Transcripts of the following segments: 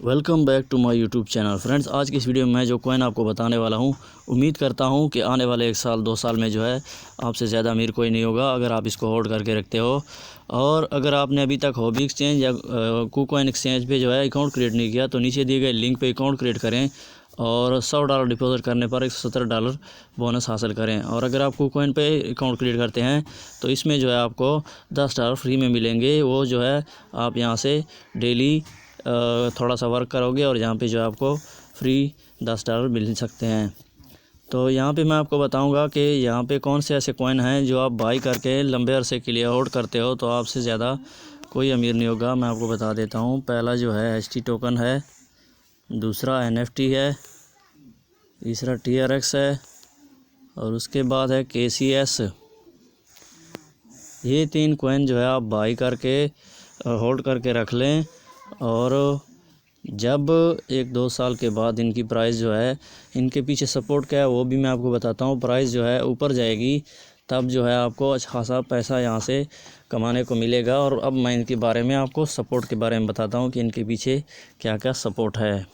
Welcome back to my YouTube channel. Friends, आज की इस वीडियो में मैं जो कॉइन आपको बताने वाला हूं, उम्मीद करता हूं कि आने वाले 1 साल 2 साल में जो है आपसे ज़्यादा अमीर कोई नहीं होगा अगर आप इसको होल्ड करके रखते हो। और अगर आपने अभी तक हॉबी एक्सचेंज या KuCoin एक्सचेंज पे जो है अकाउंट क्रिएट नहीं किया तो नीचे दिए गए लिंक पे अकाउंट क्रिएट करें और $100 डिपॉजिट करने पर $170 बोनस हासिल करें। और अगर आप KuCoin पे अकाउंट क्रिएट करते हैं तो इसमें जो है आपको $10 फ्री में मिलेंगे। वो जो है आप यहाँ से डेली थोड़ा सा वर्क करोगे और यहाँ पे जो है आपको फ्री $10 मिल सकते हैं। तो यहाँ पे मैं आपको बताऊंगा कि यहाँ पे कौन से ऐसे कॉइन हैं जो आप बाई करके लंबे अरसे के लिए होल्ड करते हो तो आपसे ज़्यादा कोई अमीर नहीं होगा। मैं आपको बता देता हूँ। पहला जो है HT टोकन है, दूसरा NFT है, तीसरा TRX है और उसके बाद है KCS। ये 3 कॉइन जो है आप बाई करके होल्ड करके रख लें और जब 1-2 साल के बाद इनकी प्राइस जो है, इनके पीछे सपोर्ट क्या है वो भी मैं आपको बताता हूँ। प्राइस जो है ऊपर जाएगी तब जो है आपको अच्छा खासा पैसा यहाँ से कमाने को मिलेगा। और अब मैं इनके बारे में आपको सपोर्ट के बारे में बताता हूँ कि इनके पीछे क्या क्या सपोर्ट है।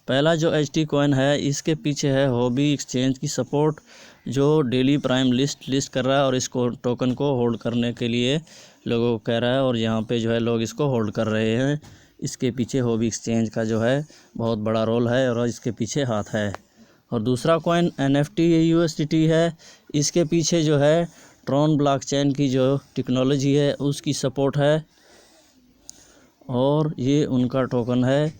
पहला जो HT कॉइन है, इसके पीछे है हॉबी एक्सचेंज की सपोर्ट जो डेली प्राइम लिस्ट कर रहा है और इसको टोकन को होल्ड करने के लिए लोगों को कह रहा है और यहाँ पे जो है लोग इसको होल्ड कर रहे हैं। इसके पीछे हॉबी एक्सचेंज का जो है बहुत बड़ा रोल है और इसके पीछे हाथ है। और दूसरा कॉइन NFT USDT है। इसके पीछे जो है ट्रॉन ब्लॉकचेन की जो टेक्नोलॉजी है उसकी सपोर्ट है और ये उनका टोकन है।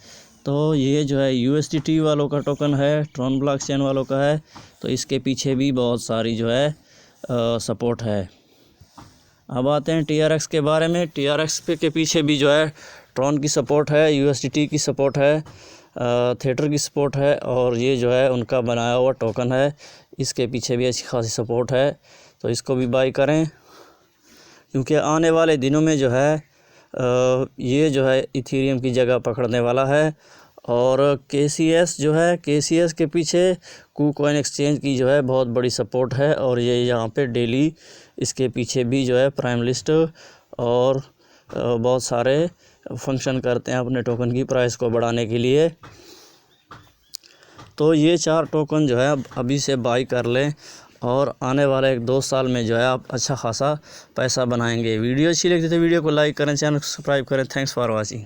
तो ये जो है USDT वालों का टोकन है, ट्रॉन ब्लॉकचेन वालों का है। तो इसके पीछे भी बहुत सारी जो है सपोर्ट है। अब आते हैं TRX के बारे में। TRX के पीछे भी जो है ट्रॉन की सपोर्ट है, USDT की सपोर्ट है, थिएटर की सपोर्ट है और ये जो है उनका बनाया हुआ टोकन है। इसके पीछे भी अच्छी खासी सपोर्ट है। तो इसको भी बाई करें क्योंकि आने वाले दिनों में जो है ये जो है इथेरियम की जगह पकड़ने वाला है। और KCS जो है, KCS के पीछे KuCoin एक्सचेंज की जो है बहुत बड़ी सपोर्ट है और ये यहाँ पे डेली इसके पीछे भी जो है प्राइम लिस्ट और बहुत सारे फंक्शन करते हैं अपने टोकन की प्राइस को बढ़ाने के लिए। तो ये 4 टोकन जो है अभी से बाई कर लें और आने वाले 1-2 साल में जो है आप अच्छा खासा पैसा बनाएंगे। वीडियो अच्छी लगी तो वीडियो को लाइक करें, चैनल को सब्सक्राइब करें। Thanks for watching.